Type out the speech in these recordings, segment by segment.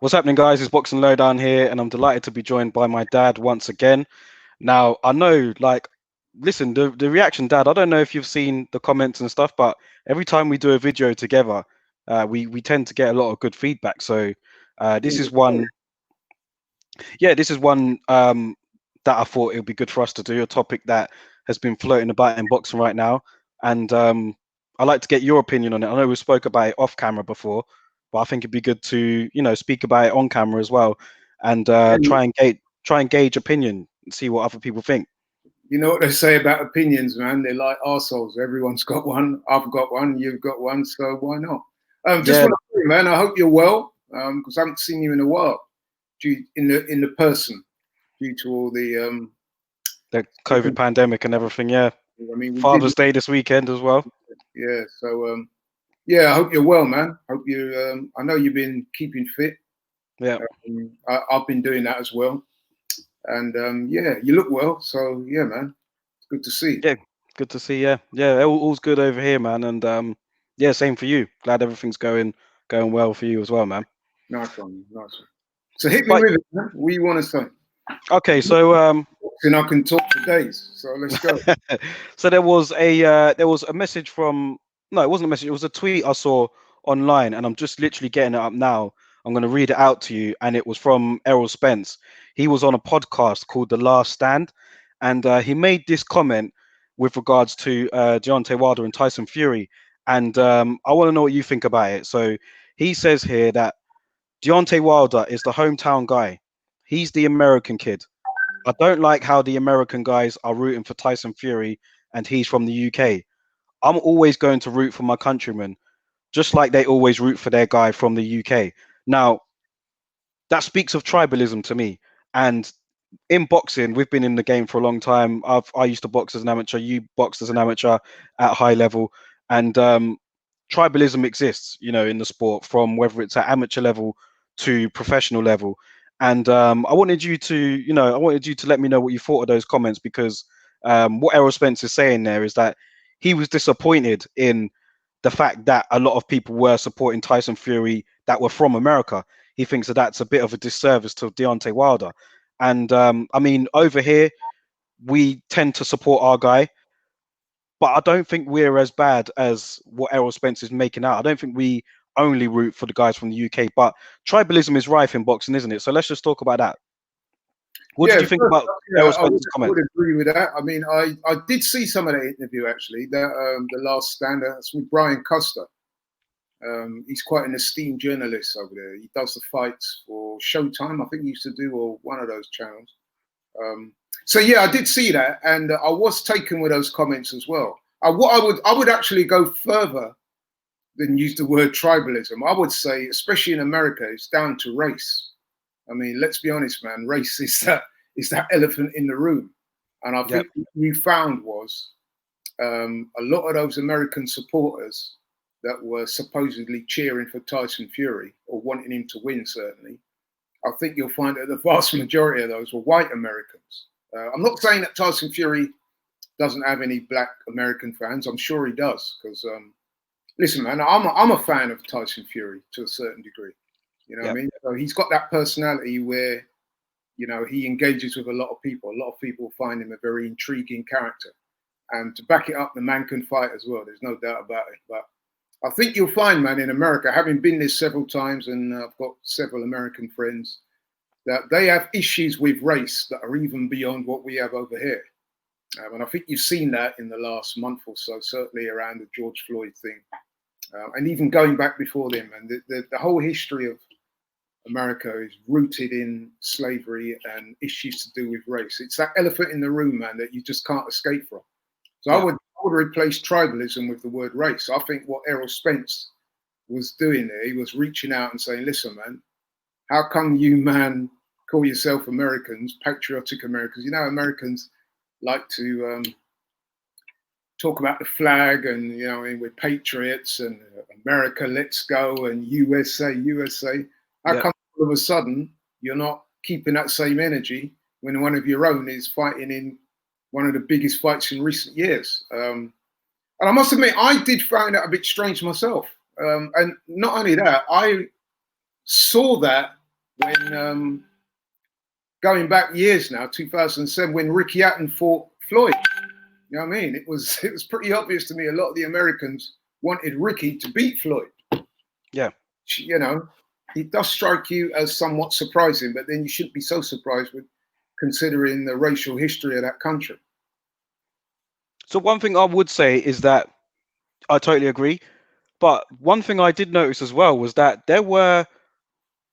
What's happening, guys? It's Boxing Lowdown here, and I'm delighted to be joined by my dad once again. Now, I know, listen, the reaction, Dad. I don't know if you've seen the comments and stuff, but every time we do a video together, we tend to get a lot of good feedback. So, this is one, yeah, this is one that I thought it would be good for us to do. A topic that has been floating about in boxing right now, and I'd like to get your opinion on it. I know we spoke about it off camera before, but I think it'd be good to speak about it on camera as well, and try and gauge opinion and see what other people think. You know what they say about opinions, man? They're like arseholes. Everyone's got one. I've got one. You've got one. So why not? Just Yeah, want to say, man, I hope you're well, because I haven't seen you in a while, in the person, due to all the the COVID different. pandemic and everything. Yeah, I mean, we did. Father's Day this weekend as well. Yeah. So yeah, I hope you're well, man. Hope you. I know you've been keeping fit. Yeah. I've been doing that as well. And yeah, you look well. So yeah, man, it's good to see. Yeah, good to see. Yeah, yeah, all's good over here, man. And yeah, same for you. Glad everything's going well for you as well, man. Nice one, nice one. So hit me But with it, man. What do you want to say? okay, so And I can talk for days. So let's go. so there was a message from no, it wasn't a message. It was a tweet I saw online, and I'm just literally getting it up now. I'm going to read it out to you, and it was from Errol Spence. He was on a podcast called The Last Stand, and he made this comment with regards to Deontay Wilder and Tyson Fury, and I want to know what you think about it. So he says here that Deontay Wilder is the hometown guy. He's the American kid. I don't like how the American guys are rooting for Tyson Fury and he's from the UK. I'm always going to root for my countrymen, just like they always root for their guy from the UK. Now, that speaks of tribalism to me. And in boxing, we've been in the game for a long time. I used to box as an amateur, you boxed as an amateur at high level. And tribalism exists, in the sport, from whether it's at amateur level to professional level. And I wanted you to, let me know what you thought of those comments, because what Errol Spence is saying there is that he was disappointed in the fact that a lot of people were supporting Tyson Fury that were from America. He thinks that that's a bit of a disservice to Deontay Wilder. And I mean, over here, we tend to support our guy, but I don't think we're as bad as what Errol Spence is making out. I don't think we only root for the guys from the UK, but tribalism is rife in boxing, isn't it? So let's just talk about that. What Yeah, did you think about Errol Spence's I comment? would agree with that. I mean, I did see some of that interview actually. That the last stand, that's with Brian Custer. He's quite an esteemed journalist over there. He does the fights for Showtime, I think he used to do, or one of those channels. So yeah, I did see that, and I was taken with those comments as well. I would actually go further than use the word tribalism. I would say, especially in America, it's down to race. I mean, let's be honest, man. Race is that elephant in the room, and I think what you found was a lot of those American supporters that were supposedly cheering for Tyson Fury or wanting him to win, certainly. I think you'll find that the vast majority of those were white Americans. I'm not saying that Tyson Fury doesn't have any black American fans. I'm sure he does, because listen, man, I'm a fan of Tyson Fury to a certain degree. You know what I mean? So he's got that personality where, he engages with a lot of people. A lot of people find him a very intriguing character. And to back it up, the man can fight as well. There's no doubt about it. But I think you'll find, man, in America, having been there several times, and I've got several American friends, that they have issues with race that are even beyond what we have over here. And I think you've seen that in the last month or so, certainly around the George Floyd thing. And even going back before then, man, the whole history of America is rooted in slavery and issues to do with race. It's that elephant in the room, man, that you just can't escape from. So I would replace tribalism with the word race. I think what Errol Spence was doing there, he was reaching out and saying, listen, man, how come you, man, call yourself Americans, patriotic Americans? Americans like to talk about the flag and, we're patriots and America, let's go, and USA, USA. How come all of a sudden you're not keeping that same energy when one of your own is fighting in one of the biggest fights in recent years? And I must admit, I did find that a bit strange myself. And not only that, I saw that when going back years now, 2007, when Ricky Hatton fought Floyd. You know what I mean? It was pretty obvious to me. A lot of the Americans wanted Ricky to beat Floyd. Yeah. You know, it does strike you as somewhat surprising, but then you shouldn't be so surprised with considering the racial history of that country. So one thing I would say is that I totally agree. But one thing I did notice as well was that there were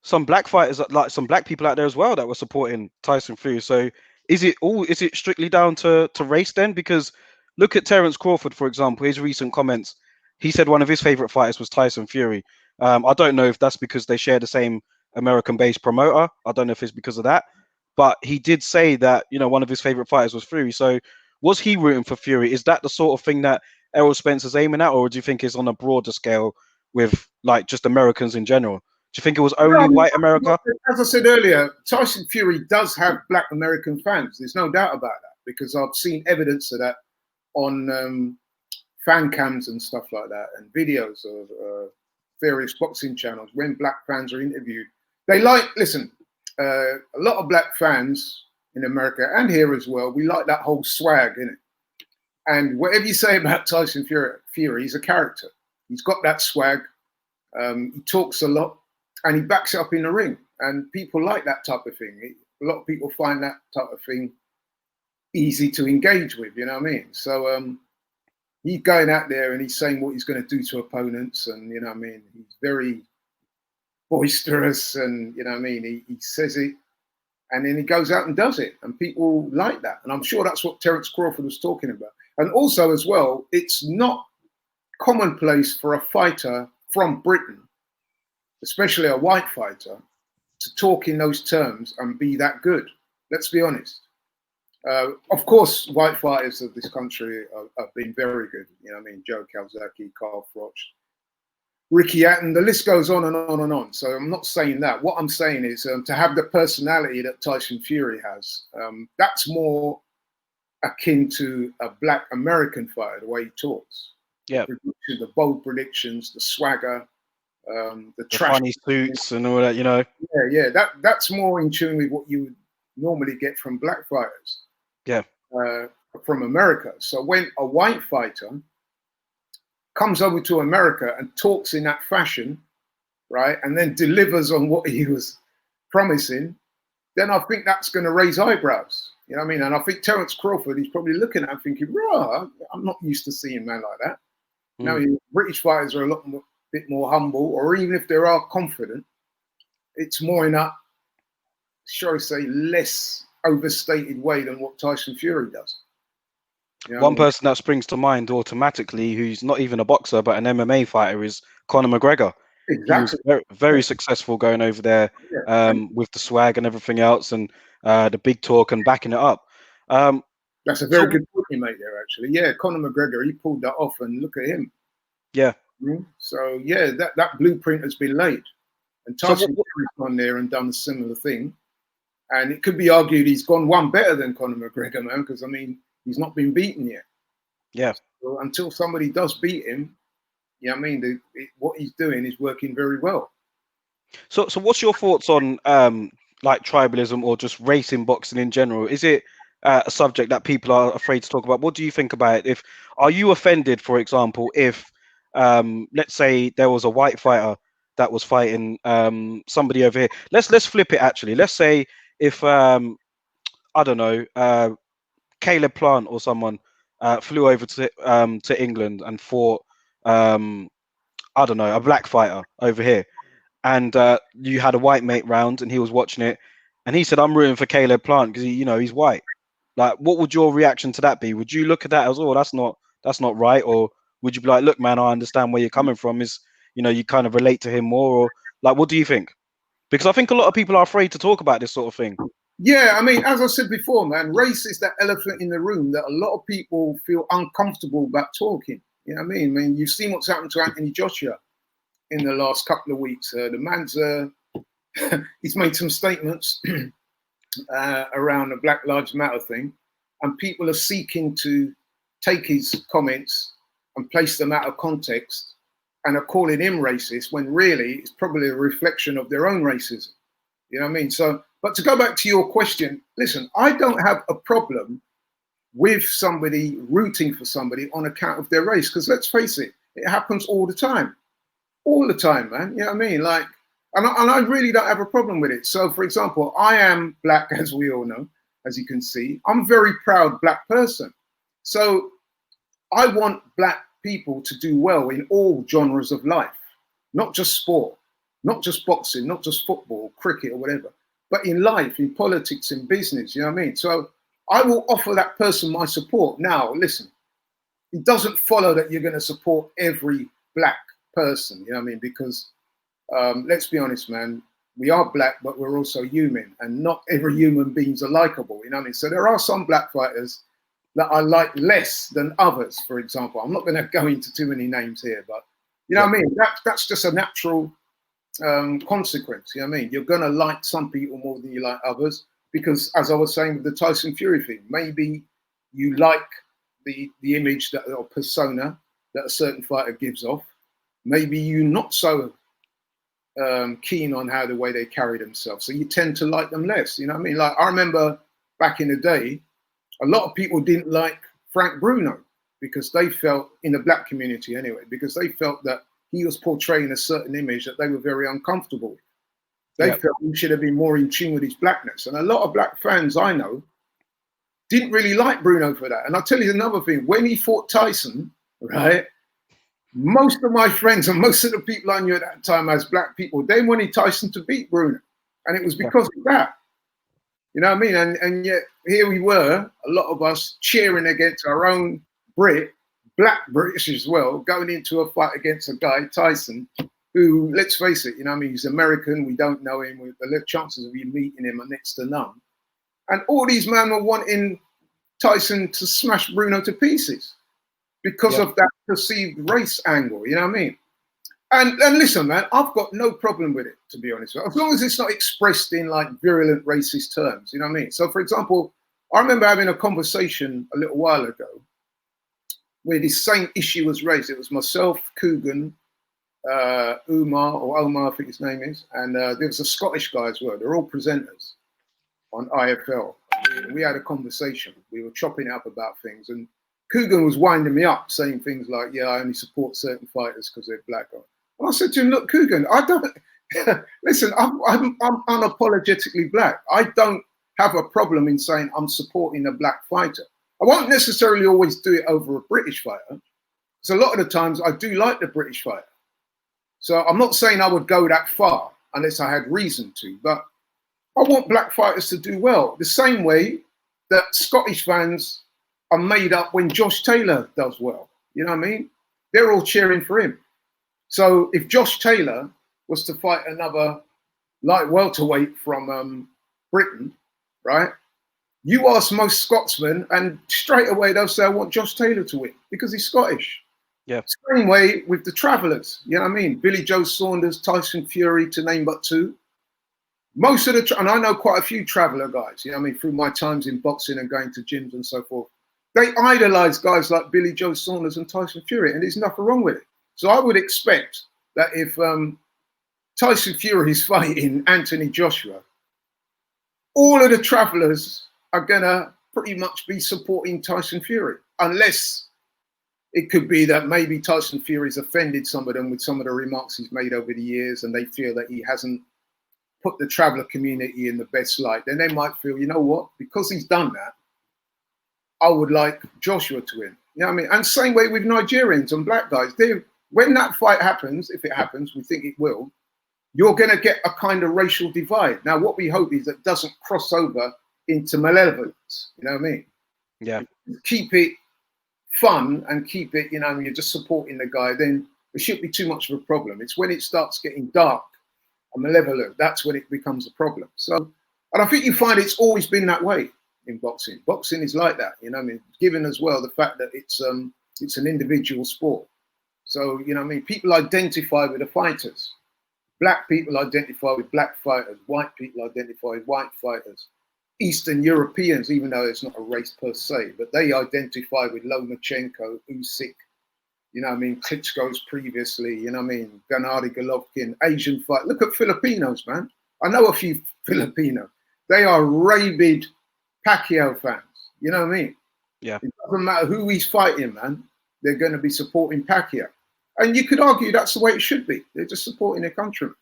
some black fighters, like some black people out there as well, that were supporting Tyson Fury. So is it strictly down to race then? Because look at Terence Crawford, for example, his recent comments. He said one of his favorite fighters was Tyson Fury. I don't know if that's because they share the same American-based promoter. I don't know if it's because of that, but he did say that, you know, one of his favorite fighters was Fury. So was he rooting for Fury? Is that the sort of thing that Errol Spencer's aiming at, or do you think it's on a broader scale with like just Americans in general? Do you think it was only white America? As I said earlier, Tyson Fury does have black American fans. There's no doubt about that, because I've seen evidence of that on fan cams and stuff like that, and videos of various boxing channels when black fans are interviewed. They listen, a lot of black fans in America and here as well, we like that whole swag, innit? And whatever you say about Tyson Fury, he's a character. He's got that swag. He talks a lot, and he backs it up in the ring. And people like that type of thing. A lot of people find that type of thing easy to engage with, you know what I mean? So he's going out there and he's saying what he's going to do to opponents, and, you know what I mean? He's very boisterous, and, you know what I mean? He says it, and then he goes out and does it, and people like that. And I'm sure that's what Terence Crawford was talking about. And also as well, it's not commonplace for a fighter from Britain, especially a white fighter, to talk in those terms and be that good. Let's be honest. Of course, white fighters of this country have been very good. You know what I mean? Joe Calzaghe, Carl Froch, Ricky Hatton, the list goes on and on and on. So I'm not saying that. What I'm saying is to have the personality that Tyson Fury has, that's more akin to a black American fighter, the way he talks. Yeah. The bold predictions, the swagger, the funny suits and all that, you know. Yeah. That's more in tune with what you would normally get from black fighters. Yeah. From America. So when a white fighter comes over to America and talks in that fashion, right, and then delivers on what he was promising, then I think that's going to raise eyebrows. You know what I mean? And I think Terence Crawford, he's probably looking at it thinking, "Bro, I'm not used to seeing men like that." Now, British fighters are a bit more humble, or even if they are confident, it's more in a, shall I say, less overstated way than what Tyson Fury does. You know One person that springs to mind automatically, who's not even a boxer but an MMA fighter, is Conor McGregor. Exactly. He was very, very successful going over there with the swag and everything else, and the big talk and backing it up. That's a very good point you made there, actually. Yeah, Conor McGregor, he pulled that off, and look at him. Yeah. So yeah, that blueprint has been laid, and Tyson Fury's gone there and done a similar thing. And it could be argued he's gone one better than Conor McGregor, man, because I mean he's not been beaten yet. Yeah. So until somebody does beat him, you know what I mean, what he's doing is working very well. So what's your thoughts on like tribalism or just racing boxing in general? Is it a subject that people are afraid to talk about? What do you think about it? Are you offended, for example, if let's say there was a white fighter that was fighting somebody over here? Let's flip it actually. Let's say if I don't know, Caleb Plant or someone flew over to England and fought I don't know, a black fighter over here, and you had a white mate round and he was watching it, and he said, "I'm rooting for Caleb Plant because he's white." Like, what would your reaction to that be? Would you look at that as, "Oh, that's not right," or would you be like, "Look, man, I understand where you're coming from. Is you kind of relate to him more," or like, what do you think? Because I think a lot of people are afraid to talk about this sort of thing. Yeah, I mean, as I said before, man, race is that elephant in the room that a lot of people feel uncomfortable about talking. You know what I mean? I mean, you've seen what's happened to Anthony Joshua in the last couple of weeks. The man's he's made some statements around the Black Lives Matter thing, and people are seeking to take his comments and place them out of context and are calling him racist when really it's probably a reflection of their own racism. You know what I mean? So, but to go back to your question, listen, I don't have a problem with somebody rooting for somebody on account of their race, because let's face it, it happens all the time, man. You know what I mean? Like, and I really don't have a problem with it. So, for example, I am black, as we all know, as you can see. I'm a very proud black person. So I want black people to do well in all genres of life, not just sport, not just boxing, not just football, cricket or whatever, but in life, in politics, in business, you know what I mean? So I will offer that person my support. Now, listen, it doesn't follow that you're going to support every black person, you know what I mean? Because let's be honest, man, we are black, but we're also human, and not every human beings are likable, you know what I mean? So there are some black fighters that I like less than others, for example. I'm not going to go into too many names here, but you know what I mean? That's just a natural consequence, you know what I mean? You're going to like some people more than you like others, because as I was saying with the Tyson Fury thing, maybe you like the image that, or persona that a certain fighter gives off. Maybe you're not so keen on the way they carry themselves, so you tend to like them less, you know what I mean? Like, I remember back in the day, a lot of people didn't like Frank Bruno because they felt, in the black community anyway, because they felt that he was portraying a certain image that they were very uncomfortable with. They felt he should have been more in tune with his blackness. And a lot of black fans I know didn't really like Bruno for that. And I'll tell you another thing, when he fought Tyson, right, most of my friends and most of the people I knew at that time as black people, they wanted Tyson to beat Bruno. And it was because of that. You know what I mean? And yet here we were, a lot of us cheering against our own black British as well, going into a fight against a guy, Tyson, who, let's face it, you know what I mean? He's American, we don't know him, the chances of you meeting him are next to none. And all these men were wanting Tyson to smash Bruno to pieces because of that perceived race angle, you know what I mean? And listen, man, I've got no problem with it, to be honest. As long as it's not expressed in like virulent racist terms, you know what I mean? So, for example, I remember having a conversation a little while ago where this same issue was raised. It was myself, Coogan, Omar, I think his name is, and there was a Scottish guy as well. They're all presenters on IFL. We had a conversation. We were chopping it up about things, and Coogan was winding me up, saying things like, "Yeah, I only support certain fighters because they're black." And I said to him, "Look, Coogan, I don't listen. I'm unapologetically black. I don't have a problem in saying I'm supporting a black fighter. I won't necessarily always do it over a British fighter, because a lot of the times I do like the British fighter. So I'm not saying I would go that far unless I had reason to, but I want black fighters to do well. The same way that Scottish fans are made up when Josh Taylor does well. You know what I mean? They're all cheering for him. So if Josh Taylor was to fight another light welterweight from Britain, right? You ask most Scotsmen, and straight away they'll say, "I want Josh Taylor to win because he's Scottish." Yeah. Same way with the travellers. You know what I mean? Billy Joe Saunders, Tyson Fury, to name but two. Most of the, and I know quite a few traveller guys, you know what I mean, through my times in boxing and going to gyms and so forth. They idolise guys like Billy Joe Saunders and Tyson Fury, and there's nothing wrong with it. So I would expect that if Tyson Fury is fighting Anthony Joshua, all of the travellers are going to pretty much be supporting Tyson Fury, unless it could be that maybe Tyson Fury's offended some of them with some of the remarks he's made over the years, and they feel that he hasn't put the traveller community in the best light. Then they might feel, you know what, because he's done that, I would like Joshua to win. You know what I mean? And same way with Nigerians and black guys. When that fight happens, if it happens, we think it will, you're going to get a kind of racial divide. Now, what we hope is that it doesn't cross over into malevolence. You know what I mean? Yeah. Keep it fun and keep it, you know, you're just supporting the guy, then there shouldn't be too much of a problem. It's when it starts getting dark and malevolent, that's when it becomes a problem. So, and I think you find it's always been that way in boxing. Boxing is like that, you know what I mean? Given as well the fact that it's an individual sport. So, you know what I mean? People identify with the fighters. Black people identify with black fighters. White people identify with white fighters. Eastern Europeans, even though it's not a race per se, but they identify with Lomachenko, Usyk, you know what I mean, Klitschko's previously, you know what I mean, Gennady Golovkin, Asian fight. Look at Filipinos, man. I know a few Filipino. They are rabid Pacquiao fans. You know what I mean? Yeah. It doesn't matter who he's fighting, man. They're going to be supporting Pacquiao. And you could argue that's the way it should be. They're just supporting their countrymen.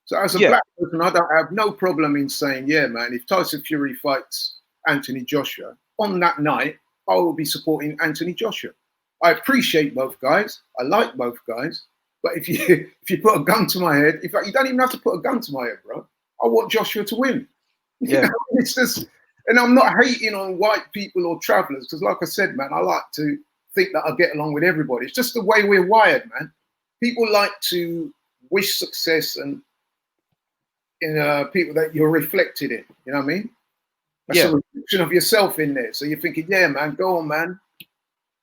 So as a black person, I don't have no problem in saying, yeah, man, if Tyson Fury fights Anthony Joshua, on that night, I will be supporting Anthony Joshua. I appreciate both guys. I like both guys. But if you put a gun to my head, in fact, you don't even have to put a gun to my head, bro. I want Joshua to win. Yeah. You know, it's just, and I'm not hating on white people or travelers, because like I said, man, I like to think that I get along with everybody. It's just the way we're wired, man. People like to wish success and in people that you're reflected in. You know what I mean? That's a reflection of yourself in there. So you're thinking, yeah, man, go on, man.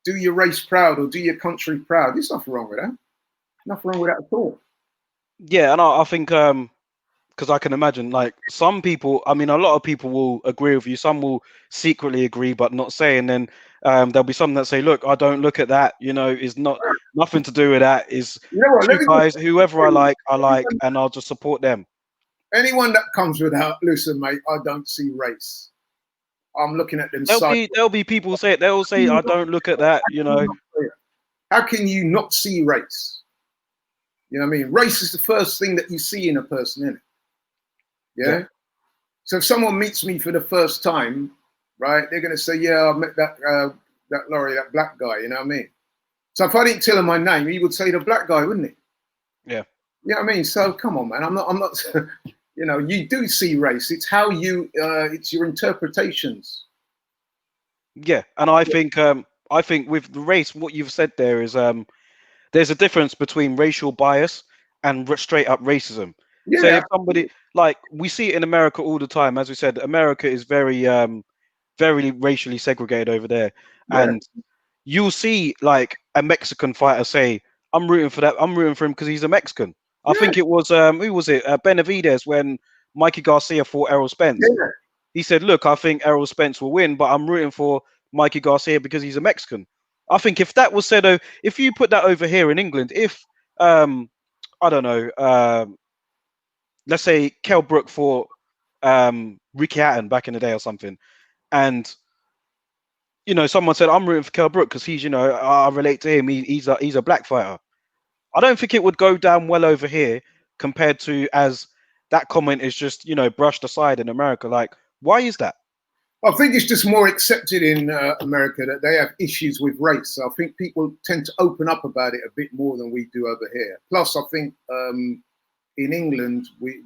Do your race proud or do your country proud. There's nothing wrong with that. Nothing wrong with that at all. Yeah, and I think because I can imagine, like, some people, I mean, a lot of people will agree with you. Some will secretly agree but not say, and then there'll be some that say, look, I don't look at that, you know, it's not nothing to do with that. Is You know what? two guys, whoever I like, and I'll just support them. Anyone that comes without, listen, mate, I don't see race. I'm looking at them. There'll be people say it. They'll say, I don't look at that, you know. How can you not see race? You know what I mean? Race is the first thing that you see in a person, isn't it? Yeah? So if someone meets me for the first time, right, they're going to say, yeah, I met that Laurie, that black guy, you know what I mean? So if I didn't tell him my name, he would say the black guy, wouldn't he? Yeah. You know what I mean? So come on, man. I'm not, you know, you do see race. It's how you, it's your interpretations. Yeah. And I think with the race, what you've said there is, there's a difference between racial bias and straight up racism. Yeah. So if somebody, like, we see it in America all the time, as we said, America is very very racially segregated over there. Yeah. And you'll see like a Mexican fighter say, I'm rooting for him because he's a Mexican. I think it was who was it? Benavidez, when Mikey Garcia fought Errol Spence. Yeah. He said, look, I think Errol Spence will win, but I'm rooting for Mikey Garcia because he's a Mexican. I think if that was said, if you put that over here in England, if I don't know, let's say Kell Brook fought Ricky Hatton back in the day or something, and you know someone said I'm rooting for Kell Brook because he's, you know, I relate to him. He's a black fighter. I don't think it would go down well over here compared to as that comment is just, you know, brushed aside in America. Like, why is that? I think it's just more accepted in America that they have issues with race. So I think people tend to open up about it a bit more than we do over here. Plus, I think in England, we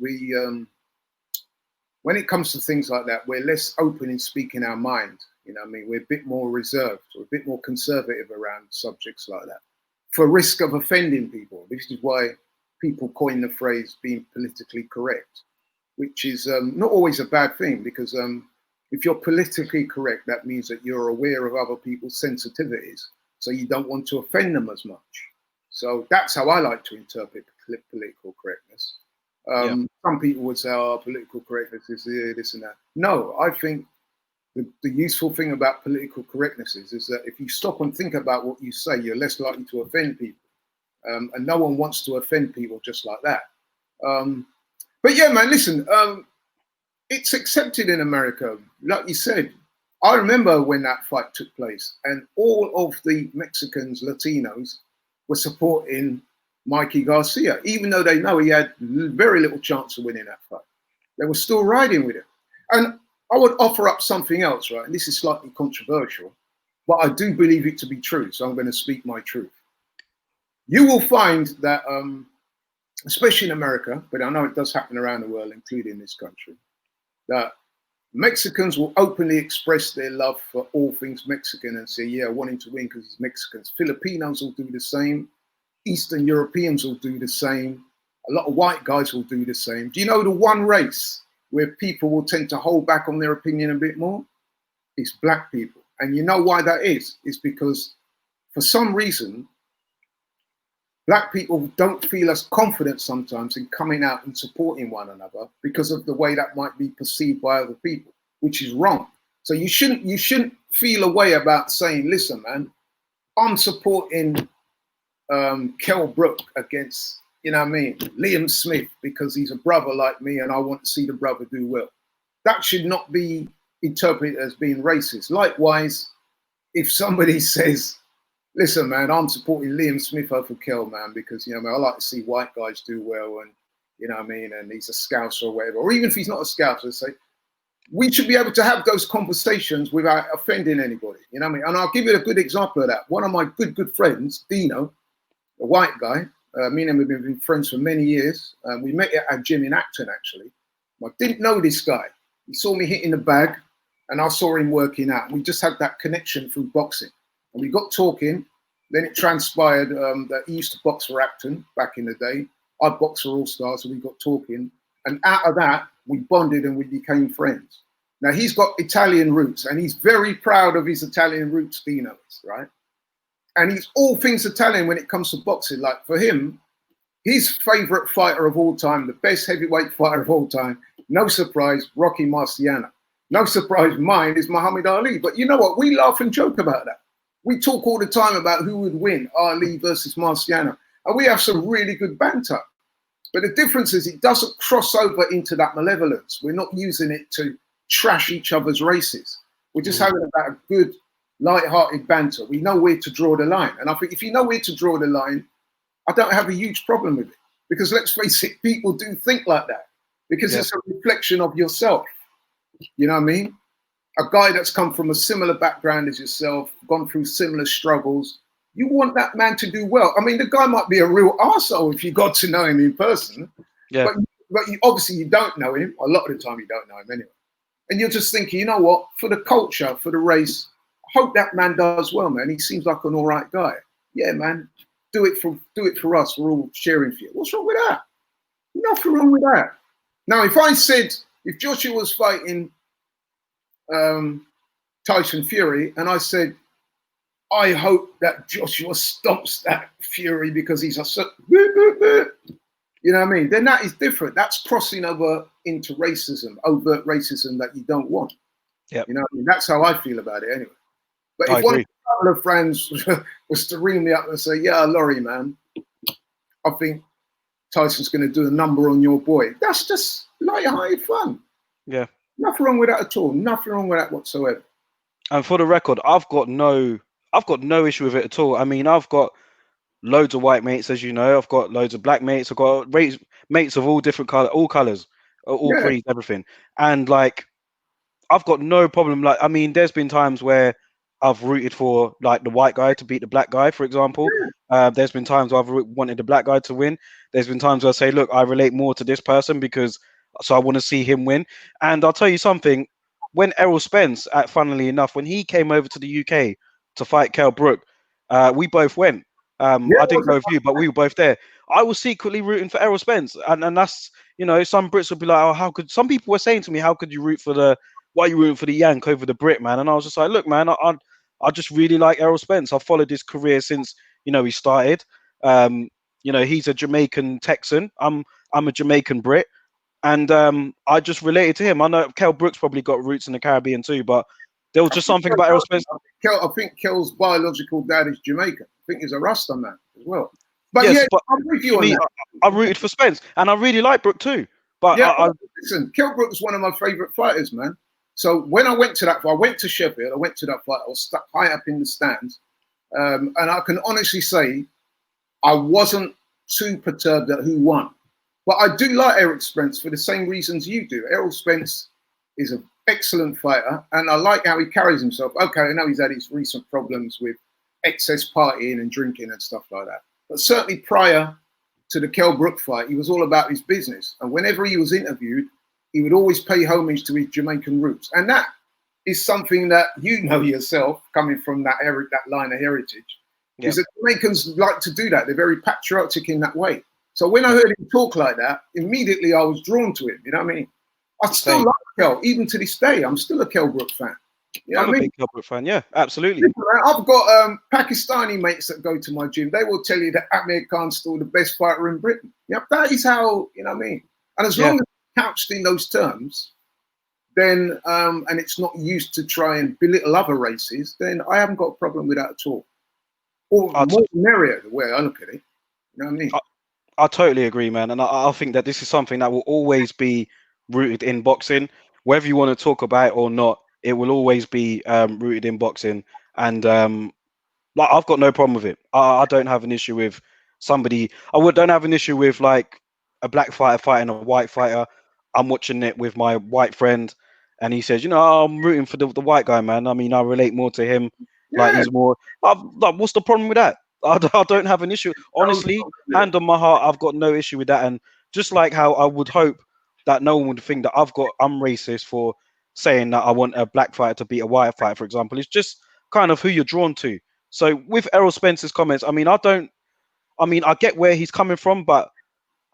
when it comes to things like that, we're less open in speaking our mind. You know what I mean? We're a bit more reserved, or a bit more conservative around subjects like that, for risk of offending people. This is why people coin the phrase being politically correct, which is not always a bad thing, because if you're politically correct, that means that you're aware of other people's sensitivities, so you don't want to offend them as much. So that's how I like to interpret political correctness. Some people would say, oh, political correctness is this and that. No, I think the useful thing about political correctness is that if you stop and think about what you say, you're less likely to offend people. And no one wants to offend people just like that. But yeah, man, listen, it's accepted in America. Like you said, I remember when that fight took place and all of the Mexicans, Latinos, were supporting Mikey Garcia, even though they know he had very little chance of winning that fight. They were still riding with him. And I would offer up something else, right? And this is slightly controversial, but I do believe it to be true. So I'm going to speak my truth. You will find that, especially in America, but I know it does happen around the world, including this country, that Mexicans will openly express their love for all things Mexican and say, yeah, I want him to win because he's Mexicans. Filipinos will do the same. Eastern Europeans will do the same. A lot of white guys will do the same. Do you know the one race where people will tend to hold back on their opinion a bit more? It's black people. And you know why that is? It's because for some reason, black people don't feel as confident sometimes in coming out and supporting one another because of the way that might be perceived by other people, which is wrong. So you shouldn't feel a way about saying, listen, man, I'm supporting Kell Brook against you know what I mean, Liam Smith because he's a brother like me and I want to see the brother do well. That should not be interpreted as being racist. Likewise, if somebody says, listen, man, I'm supporting Liam Smith over Kel, man, because, you know, man, I like to see white guys do well and, you know what I mean, and he's a Scouser or whatever, or even if he's not a Scouser, say, we should be able to have those conversations without offending anybody, you know what I mean? And I'll give you a good example of that. One of my good friends, Dino, a white guy, me and him have been friends for many years. We met at a gym in Acton, actually. I didn't know this guy. He saw me hitting the bag and I saw him working out. We just had that connection through boxing. And we got talking. Then it transpired that he used to box for Acton back in the day. I boxed for All Stars, so we got talking. And out of that, we bonded and we became friends. Now, he's got Italian roots, and he's very proud of his Italian roots, Dino is, right? And he's all things Italian when it comes to boxing. Like, for him, his favorite fighter of all time, the best heavyweight fighter of all time, no surprise, Rocky Marciano. No surprise, mine is Muhammad Ali. But you know what? We laugh and joke about that. We talk all the time about who would win, Ali versus Marciano. And we have some really good banter. But the difference is it doesn't cross over into that malevolence. We're not using it to trash each other's races. We're just having about a good, light-hearted banter. We know where to draw the line. And I think if you know where to draw the line, I don't have a huge problem with it. Because let's face it, people do think like that. Because it's a reflection of yourself. You know what I mean? A guy that's come from a similar background as yourself, gone through similar struggles, you want that man to do well. I mean, the guy might be a real arsehole if you got to know him in person. Yeah. But obviously you don't know him. A lot of the time you don't know him anyway. And you're just thinking, you know what? For the culture, for the race, I hope that man does well, man. He seems like an all right guy. Yeah, man. Do it for us. We're all cheering for you. What's wrong with that? Nothing wrong with that. Now, if Joshua was fighting Tyson Fury, and I said, I hope that Joshua stomps that Fury because he's you know what I mean? Then that is different. That's crossing over into racism, overt racism that you don't want. Yeah, you know what I mean? That's how I feel about it anyway. But if one of friends was to ring me up and say, yeah, Laurie, man, I think Tyson's going to do a number on your boy. That's just light-hearted fun. Yeah. Nothing wrong with that at all. Nothing wrong with that whatsoever. And for the record, I've got no issue with it at all. I mean, I've got loads of white mates, as you know. I've got loads of black mates. I've got mates of all different colors, all creeds, everything. And like, I've got no problem. Like, I mean, there's been times where I've rooted for like the white guy to beat the black guy, for example. There's been times where I've wanted the black guy to win. There's been times where I say, look, I relate more to this person so I want to see him win. And I'll tell you something. When Errol Spence, funnily enough, when he came over to the UK to fight Kell Brook, we both went. I didn't go with you, but we were both there. I was secretly rooting for Errol Spence, and that's, you know, some Brits would be like, oh, how could, some people were saying to me, how could you why are you rooting for the Yank over the Brit, man? And I was just like, look, man, I just really like Errol Spence. I've followed his career since, you know, he started. You know, he's a Jamaican Texan. I'm a Jamaican Brit. And I just related to him. I know Kell Brook's probably got roots in the Caribbean too, but there was just something about Errol Spence. I think Kell's biological dad is Jamaican. I think he's a Rasta man as well. But yes, but I'm with you on that. I rooted for Spence, and I really like Brook too. But listen, Kell Brook is one of my favorite fighters, man. So when I went to that fight, I went to Sheffield. I went to that fight. I was stuck high up in the stands, and I can honestly say I wasn't too perturbed at who won. But I do like Errol Spence for the same reasons you do. Errol Spence is an excellent fighter, and I like how he carries himself. Okay, I know he's had his recent problems with excess partying and drinking and stuff like that. But certainly prior to the Kell Brook fight, he was all about his business. And whenever he was interviewed, he would always pay homage to his Jamaican roots. And that is something that you know yourself, coming from that line of heritage, is that Jamaicans like to do that. They're very patriotic in that way. So when I heard him talk like that, immediately I was drawn to him. You know what I mean? I still like Kell, even to this day. I'm still a Kell Brook fan. You know I'm a big Kell Brook fan, yeah, absolutely. I've got Pakistani mates that go to my gym. They will tell you that Amir Khan's still the best fighter in Britain. Yeah, that is how, you know what I mean? And as long as it's couched in those terms, then, and it's not used to try and belittle other races, then I haven't got a problem with that at all. Or more merrier, the way I look at it. You know what I mean? I totally agree, man, and I think that this is something that will always be rooted in boxing, whether you want to talk about it or not. It will always be rooted in boxing, and like I've got no problem with it. I don't have an issue with somebody. Don't have an issue with like a black fighter fighting a white fighter. I'm watching it with my white friend, and he says, I'm rooting for the white guy, man. I mean, I relate more to him. Like Yeah, he's more. Like, what's the problem with that? I don't have an issue. no Honestly, problem with it. hand on my heart, I've got no issue with that. And just like how I would hope that no one would think that I'm racist for saying that I want a black fighter to beat a white fighter, for example. It's just kind of who you're drawn to. So with Errol Spence's comments, I get where he's coming from, but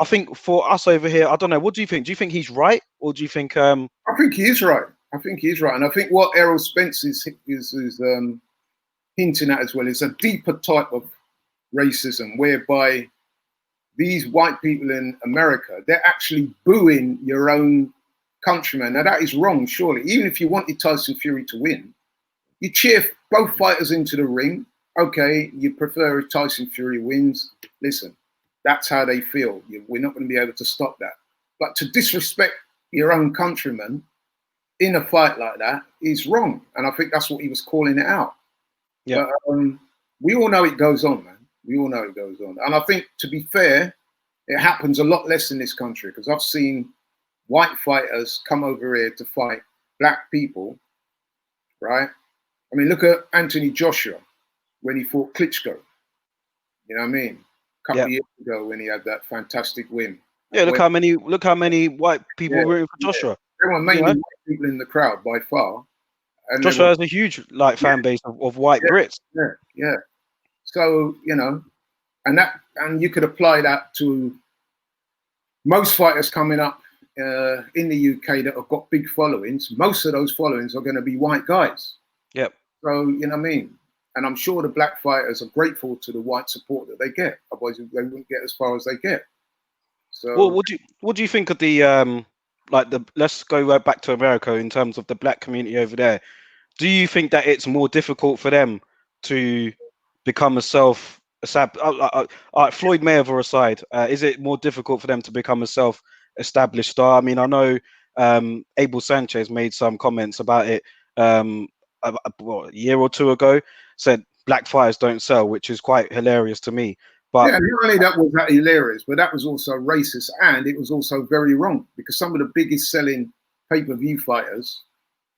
I think for us over here, I don't know. What do you think? Do you think he's right, or do you think I think he is right. I think he is right, and I think what Errol Spence is hinting at as well is a deeper type of racism, whereby these white people in America, they're actually booing your own countrymen. Now that is wrong, surely. Even if you wanted Tyson Fury to win, you cheer both fighters into the ring. Okay, you prefer if Tyson Fury wins. Listen, that's how they feel. We're not going to be able to stop that. But to disrespect your own countrymen in a fight like that is wrong. And I think that's what he was calling it out. yeah, But we all know it goes on, man. We all know it goes on. And I think, to be fair, it happens a lot less in this country, because I've seen white fighters come over here to fight black people, right? I mean, look at Anthony Joshua when he fought Klitschko. You know what I mean? A couple yeah, of years ago when he had that fantastic win. yeah? And Look when, how many white people yeah, rooting for yeah, Joshua. there were You mainly know, white people in the crowd by far. And there Joshua were, has a huge like yeah, fan base of white yeah, Brits. yeah, yeah. So, and you could apply that to most fighters coming up in the UK that have got big followings. Most of those followings are going to be white guys. Yep. So, you know what I mean? And I'm sure the black fighters are grateful to the white support that they get. Otherwise, they wouldn't get as far as they get. Well, So, what do you think of the let's go right back to America in terms of the black community over there. Do you think that it's more difficult for them to become a Floyd Mayweather aside, is it more difficult for them to become a self-established star? I mean, I know Abel Sanchez made some comments about it a year or two ago, said black fighters don't sell, which is quite hilarious to me. But yeah, not only that was that hilarious, but that was also racist, and it was also very wrong, because some of the biggest selling pay-per-view fighters,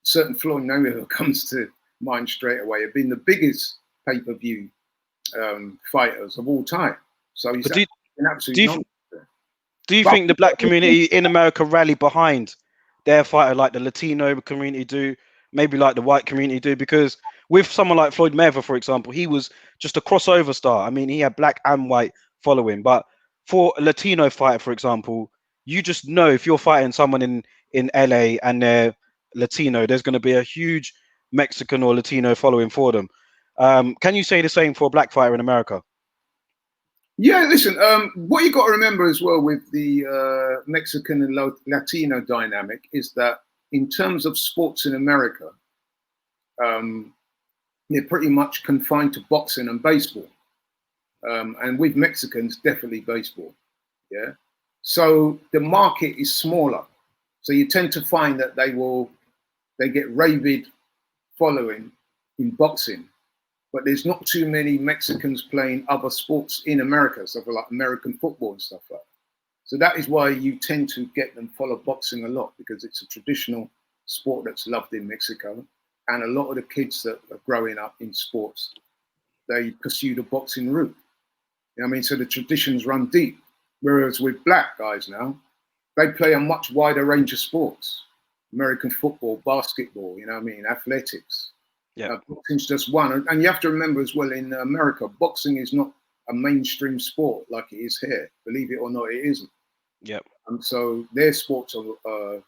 certain Floyd Mayweather comes to mind straight away, have been the biggest pay-per-view fighters of all time. So he's but an do absolute you nonsense. do you But think the black community in America rally behind their fighter like the Latino community do, maybe like the white community do? Because with someone like Floyd Mayweather, for example, he was just a crossover star. I mean, he had black and white following, but for a Latino fighter, for example, you just know if you're fighting someone in LA and they're Latino, there's going to be a huge Mexican or Latino following for them. Can you say the same for a black fighter in America? yeah, listen, what you got to remember as well with the Mexican and Latino dynamic is that in terms of sports in America, um, they're pretty much confined to boxing and baseball. And with Mexicans, definitely baseball. Yeah. So the market is smaller. So you tend to find that they get rabid following in boxing, but there's not too many Mexicans playing other sports in America, stuff like American football and stuff like that. So that is why you tend to get them follow boxing a lot, because it's a traditional sport that's loved in Mexico. And a lot of the kids that are growing up in sports, they pursue the boxing route. You know what I mean? So the traditions run deep. Whereas with black guys now, they play a much wider range of sports. American football, basketball, you know what I mean? Athletics. Yeah. Boxing's just one. And you have to remember as well, in America, boxing is not a mainstream sport like it is here. Believe it or not, it isn't. Yep. And so their sports are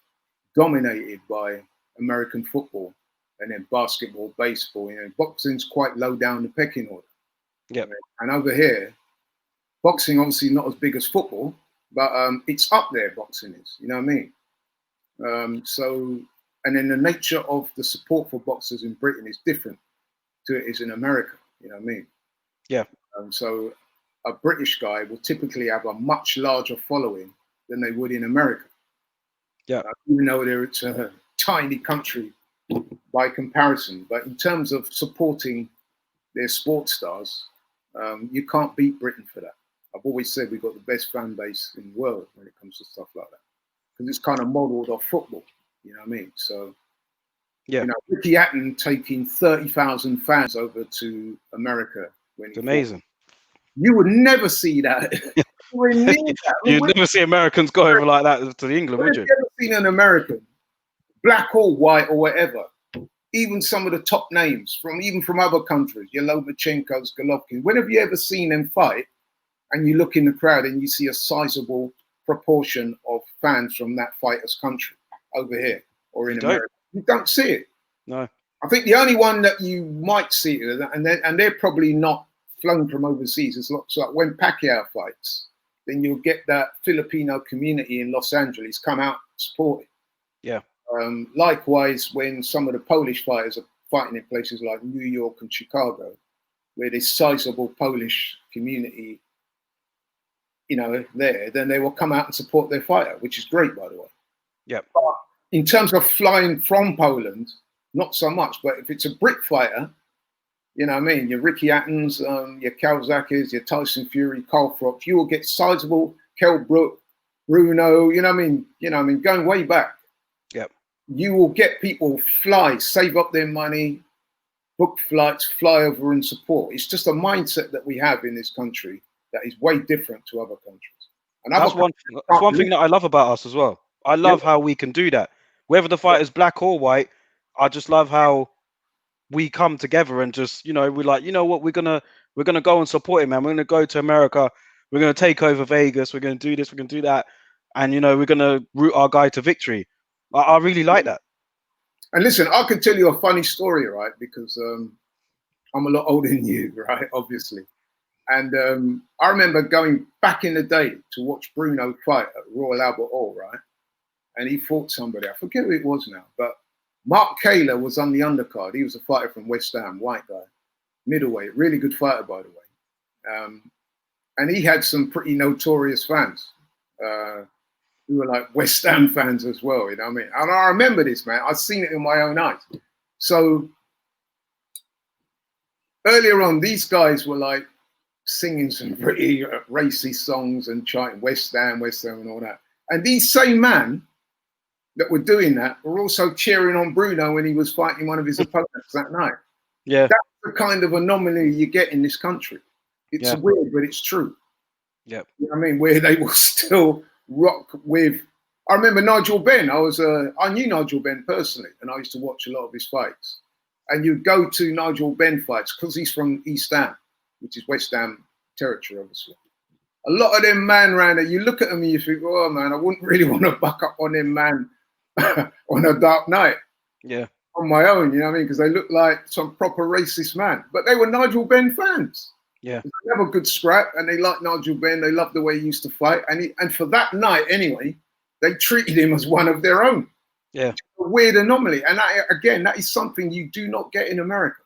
dominated by American football, and then basketball, baseball. You know, boxing's quite low down the pecking order. Yep. And over here, boxing obviously not as big as football, but it's up there. Boxing is, you know what I mean? And then the nature of the support for boxers in Britain is different to it is in America. You know what I mean? Yeah. So a British guy will typically have a much larger following than they would in America. Yeah. Even though it's a tiny country by comparison, but in terms of supporting their sports stars, you can't beat Britain for that. I've always said we've got the best fan base in the world when it comes to stuff like that, because it's kind of modelled off football. You know what I mean? So, yeah, you know, Ricky Hatton taking 30,000 fans over to America when it's amazing. You would never see that. We're near that. I mean, You'd never see Americans go over like that to England, would you? We've never seen an American, black or white or whatever, even some of the top names from other countries, your Lomachenko's, Golovkin. When have you ever seen them fight and you look in the crowd and you see a sizable proportion of fans from that fighter's country over here or in America? You don't see it. No. I think the only one that you might see, and they're probably not flown from overseas, it's like when Pacquiao fights, then you'll get that Filipino community in Los Angeles come out supporting. Yeah. Likewise, when some of the Polish fighters are fighting in places like New York and Chicago, where there's sizable Polish community, you know, there, then they will come out and support their fighter, which is great, by the way. Yeah. But in terms of flying from Poland, not so much. But if it's a Brit fighter, you know what I mean, your Ricky Hattons, your Kawasakis, your Tyson Fury, Carl Froch, you will get sizable Kell Brook, Bruno, you know what I mean, going way back. Yep. You will get people fly, save up their money, book flights, fly over and support. It's just a mindset that we have in this country that is way different to other countries. And that's one thing that I love about us as well. I love how we can do that. Whether the fight is black or white, I just love how we come together and just, you know, we're like, you know what, we're gonna go and support him, man. We're gonna go to America, we're gonna take over Vegas, we're gonna do this, we're gonna do that, and you know, we're gonna root our guy to victory. I really like that. And listen, I can tell you a funny story, right? Because I'm a lot older than you, right? Obviously. And I remember going back in the day to watch Bruno fight at Royal Albert Hall, right? And he fought somebody, I forget who it was now, but Mark Kaler was on the undercard. He was a fighter from West Ham, white guy, middleweight, really good fighter, by the way. And he had some pretty notorious fans who were like West Ham fans as well, you know what I mean? And I remember this, man. I've seen it in my own eyes. So earlier on, these guys were like singing some pretty racy songs and chanting West Ham and all that. And these same men that were doing that were also cheering on Bruno when he was fighting one of his opponents that night. Yeah. That's the kind of anomaly you get in this country. It's weird, but it's true. Yeah. You know what I mean? Where they will still rock with. I remember Nigel Benn. I knew Nigel Benn personally, and I used to watch a lot of his fights. And you go to Nigel Benn fights because he's from East Ham, which is West Ham territory, obviously. A lot of them man around there, you look at them and you think, oh man, I wouldn't really want to buck up on them man on a dark night. Yeah. On my own, you know what I mean? Because they look like some proper racist man. But they were Nigel Benn fans. Yeah. They have a good scrap and they like Nigel Benn. They love the way he used to fight. And for that night anyway, they treated him as one of their own. Yeah. A weird anomaly. And that is something you do not get in America.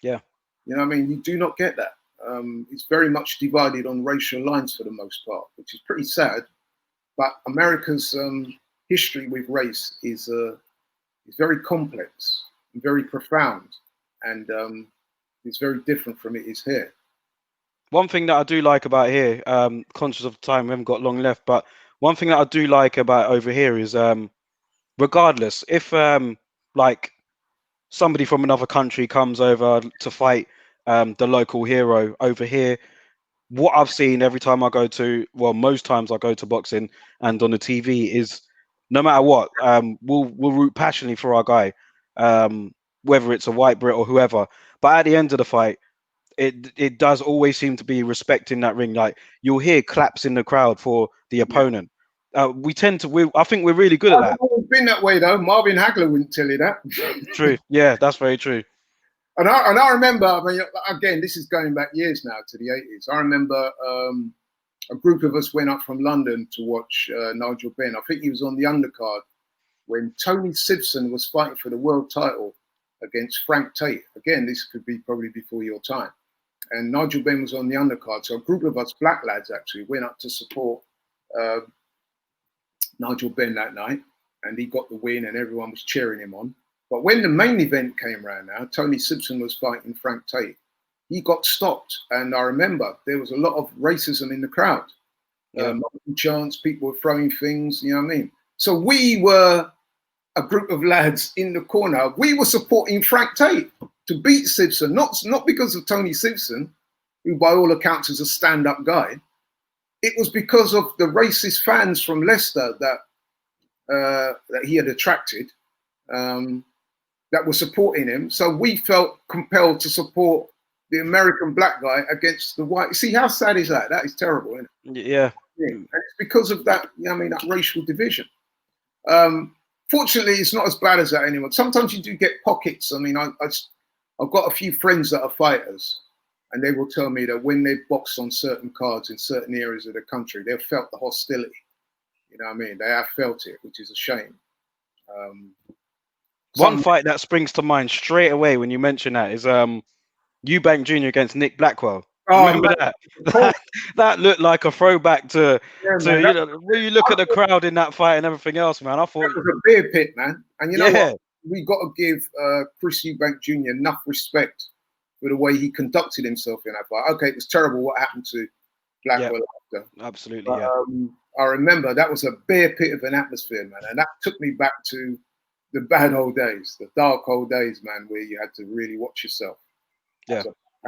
Yeah. You know what I mean? You do not get that. It's very much divided on racial lines for the most part, which is pretty sad. But America's history with race is very complex, very profound, and it's very different from it is here. One thing that I do like about here, conscious of the time, we haven't got long left, but one thing that I do like about over here is, regardless, if like somebody from another country comes over to fight the local hero over here, what I've seen every time I go to, well, most times I go to boxing and on the TV is, no matter what, we'll root passionately for our guy, whether it's a white Brit or whoever. But at the end of the fight, it does always seem to be respect in that ring. Like you'll hear claps in the crowd for the opponent. I think we're really good at that. It's been that way though. Marvin Hagler wouldn't tell you that. True. Yeah, that's very true. And I remember, I mean, again, this is going back years now to the 80s. I remember a group of us went up from London to watch Nigel Benn. I think he was on the undercard when Tony Simpson was fighting for the world title against Frank Tate. Again, this could be probably before your time. and Nigel Benn was on the undercard. So a group of us black lads actually went up to support Nigel Benn that night, and he got the win, and everyone was cheering him on. But when the main event came around now, Tony Simpson was fighting Frank Tate. He got stopped, and I remember there was a lot of racism in the crowd. Chants, people were throwing things, you know what I mean? So we were a group of lads in the corner. We were supporting Frank Tate to beat Simpson, not because of Tony Simpson, who by all accounts is a stand-up guy. It was because of the racist fans from Leicester that he had attracted, that were supporting him. So we felt compelled to support the American black guy against the white. See, how sad is that? That is terrible, isn't it? Yeah. And it's because of that, you know what I mean, that racial division. Fortunately, it's not as bad as that anymore. Sometimes you do get pockets. I mean, I've got a few friends that are fighters, and they will tell me that when they've boxed on certain cards in certain areas of the country, they've felt the hostility. You know what I mean? They have felt it, which is a shame. One fight that springs to mind straight away when you mention that is Eubank Jr. against Nick Blackwell. Remember that? That looked like a throwback to man, you know, when you look at the crowd in that fight and everything else, man. I thought it was a beer pit, man. And you know what? We got to give Chris Eubank Jr. enough respect for the way he conducted himself in that fight. Okay, it was terrible what happened to Blackwell after. Absolutely, but, I remember that was a beer pit of an atmosphere, man, and that took me back to the bad old days, the dark old days, man, where you had to really watch yourself.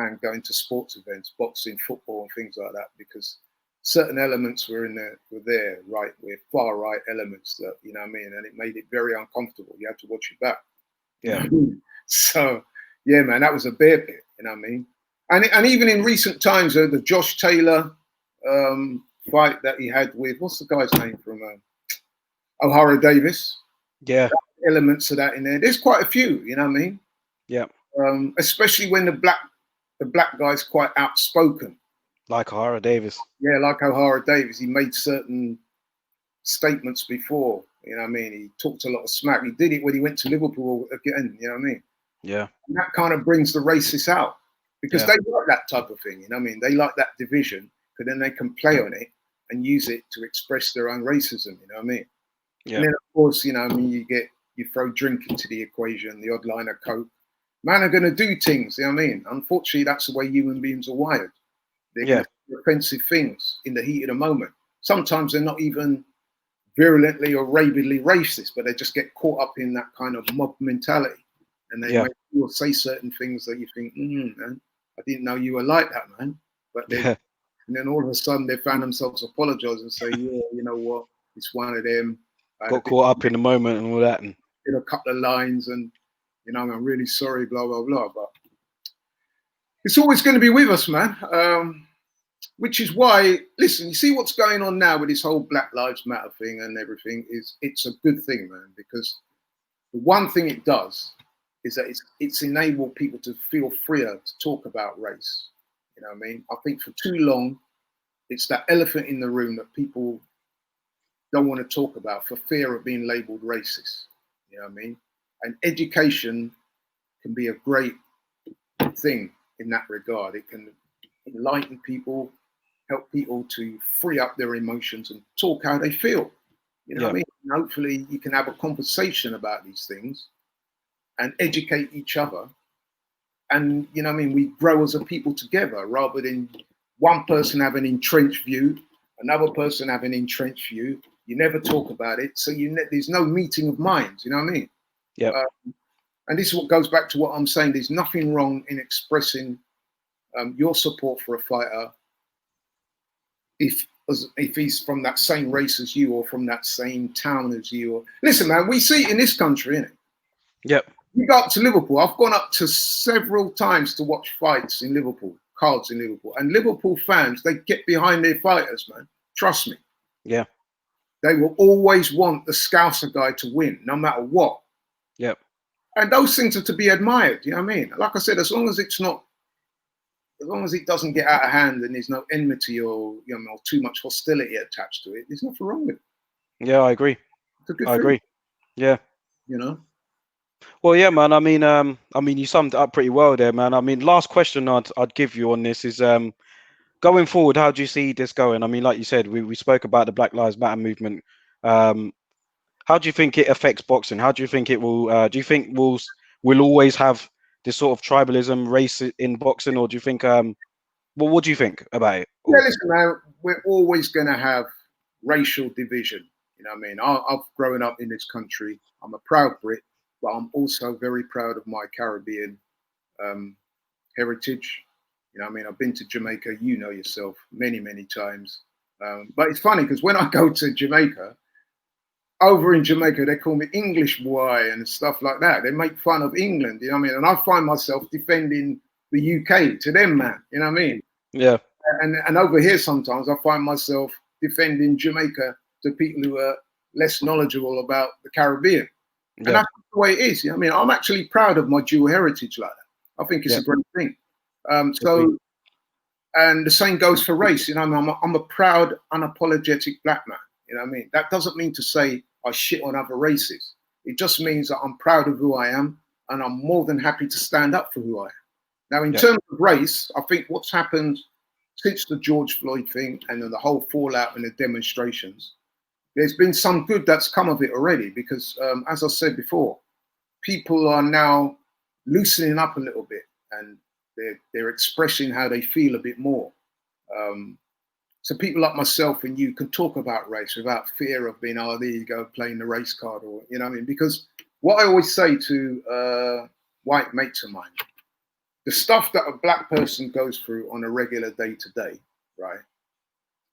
And going to sports events, boxing, football, and things like that, because certain elements were there, right, with far right elements that, you know what I mean, and it made it very uncomfortable. You had to watch your back. You know what I mean? So, yeah, man, that was a bear pit, you know what I mean? And even in recent times, the Josh Taylor fight that he had with, what's the guy's name from O'Hara Davis? Yeah. Elements of that in there. There's quite a few, you know what I mean? Yeah. Especially when the black guy's quite outspoken. Like O'Hara Davis. Yeah, like O'Hara Davis. He made certain statements before, you know what I mean? He talked a lot of smack. He did it when he went to Liverpool again, you know what I mean? Yeah. And that kind of brings the racists out, because they like that type of thing, you know what I mean? They like that division, because then they can play on it and use it to express their own racism, you know what I mean? Yeah. And then, of course, you know what I mean, you throw drink into the equation, the odd line of coke. Man are going to do things, you know what I mean? Unfortunately, that's the way human beings are wired. They're going to do offensive things in the heat of the moment. Sometimes they're not even virulently or rabidly racist, but they just get caught up in that kind of mob mentality. And they will say certain things that you think, man, I didn't know you were like that, man. But and then all of a sudden they found themselves apologize and say, yeah, you know what? It's one of them. Got caught up in the moment and all that. And did a couple of lines and, you know, I'm really sorry, blah, blah, blah. But it's always going to be with us, man. Which is why, listen, you see what's going on now with this whole Black Lives Matter thing and everything, it's a good thing, man, because the one thing it does is that it's enabled people to feel freer to talk about race. You know what I mean? I think for too long, it's that elephant in the room that people don't want to talk about for fear of being labeled racist. You know what I mean? And education can be a great thing in that regard. It can enlighten people, help people to free up their emotions and talk how they feel. You know what I mean? And hopefully you can have a conversation about these things and educate each other. And, you know what I mean, we grow as a people together rather than one person have an entrenched view, another person have an entrenched view. You never talk about it. So there's no meeting of minds, you know what I mean? Yeah. And this is what goes back to what I'm saying. There's nothing wrong in expressing your support for a fighter if he's from that same race as you or from that same town as you. Or listen, man, we see it in this country, innit? Yep. You go up to Liverpool. I've gone up to several times to watch fights in Liverpool, cards in Liverpool. And Liverpool fans, they get behind their fighters, man. Trust me. Yeah. They will always want the Scouser guy to win, no matter what. Yep. And those things are to be admired, you know what I mean? Like I said, as long as it doesn't get out of hand and there's no enmity or, you know, or too much hostility attached to it, there's nothing wrong with it. Yeah, I agree. It's a good I thing. agree. Yeah. You know? Well, yeah, man. I mean, you summed it up pretty well there, man. I mean, last question I'd give you on this is going forward, how do you see this going? I mean, like you said, we spoke about the Black Lives Matter movement. Um, how do you think it affects boxing? How do you think it will? Do you think we'll always have this sort of tribalism, race in boxing, or do you think? Well, what do you think about it? Yeah, Or listen, man, we're always going to have racial division. You know what I mean? I've grown up in this country. I'm a proud Brit, but I'm also very proud of my Caribbean um, heritage. You know what I mean? I've been to Jamaica, you know yourself, many, many times. But it's funny because when I go to Jamaica, over in Jamaica, they call me English boy and stuff like that. They make fun of England, you know what I mean? And I find myself defending the UK to them, man. You know what I mean? yeah, And over here, sometimes I find myself defending Jamaica to people who are less knowledgeable about the Caribbean. And yeah, that's the way it is. You know what I mean? I'm actually proud of my dual heritage like that. I think it's yeah. a great thing. Agreed. And the same goes for race. You know, I'm a proud, unapologetic black man. You know what I mean? That doesn't mean to say I shit on other races. It just means that I'm proud of who I am, and I'm more than happy to stand up for who I am. Now, in Yeah, terms of race, I think what's happened since the George Floyd thing and then the whole fallout and the demonstrations, there's been some good that's come of it already. Because, as I said before, people are now loosening up a little bit, and they're expressing how they feel a bit more. Um, so people like myself and you can talk about race without fear of being, oh, there you go, playing the race card, or you know what I mean? Because what I always say to white mates of mine, the stuff that a black person goes through on a regular day to day, right?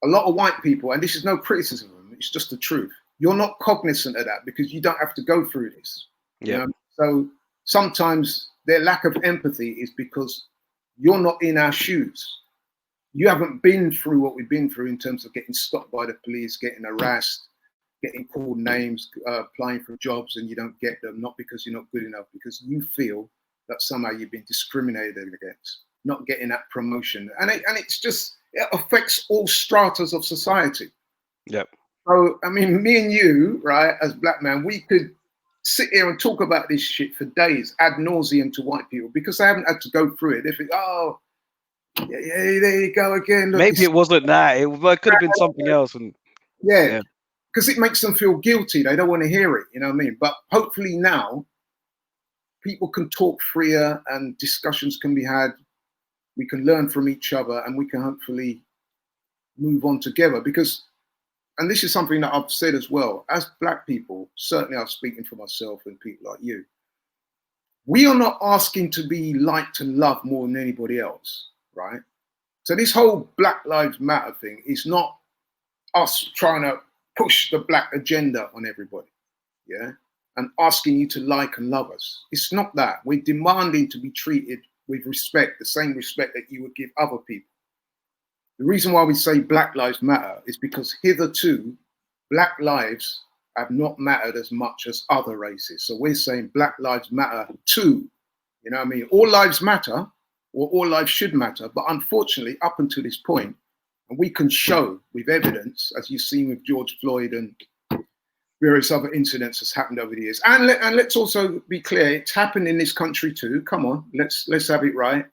A lot of white people, and this is no criticism of them, it's just the truth. You're not cognizant of that because you don't have to go through this. You yeah, know, so sometimes their lack of empathy is because you're not in our shoes. You haven't been through what we've been through in terms of getting stopped by the police, getting harassed, getting called names, applying for jobs, and you don't get them, not because you're not good enough, because you feel that somehow you've been discriminated against, not getting that promotion. And it's just, it affects all stratas of society. yeah, So, I mean, me and you, right, as black men, we could sit here and talk about this shit for days ad nauseum to white people because they haven't had to go through it. They think, oh, yeah, there you go again. Look, maybe it wasn't that. It could have been something else. And yeah, yeah, because it makes them feel guilty. They don't want to hear it. You know what I mean? But hopefully now people can talk freer and discussions can be had. We can learn from each other and we can hopefully move on together. Because, and this is something that I've said as well, as black people, certainly I'm speaking for myself and people like you, we are not asking to be liked and loved more than anybody else, right? So this whole Black Lives Matter thing is not us trying to push the black agenda on everybody, yeah, and asking you to like and love us. It's not that. We're demanding to be treated with respect, the same respect that you would give other people. The reason why we say Black Lives Matter is because hitherto, black lives have not mattered as much as other races. So we're saying Black Lives Matter too. You know what I mean? All lives matter, or all lives should matter. But unfortunately, up until this point, and we can show with evidence, as you've seen with George Floyd and various other incidents that's happened over the years. And let's also be clear, it's happened in this country too. Come on, let's have it right.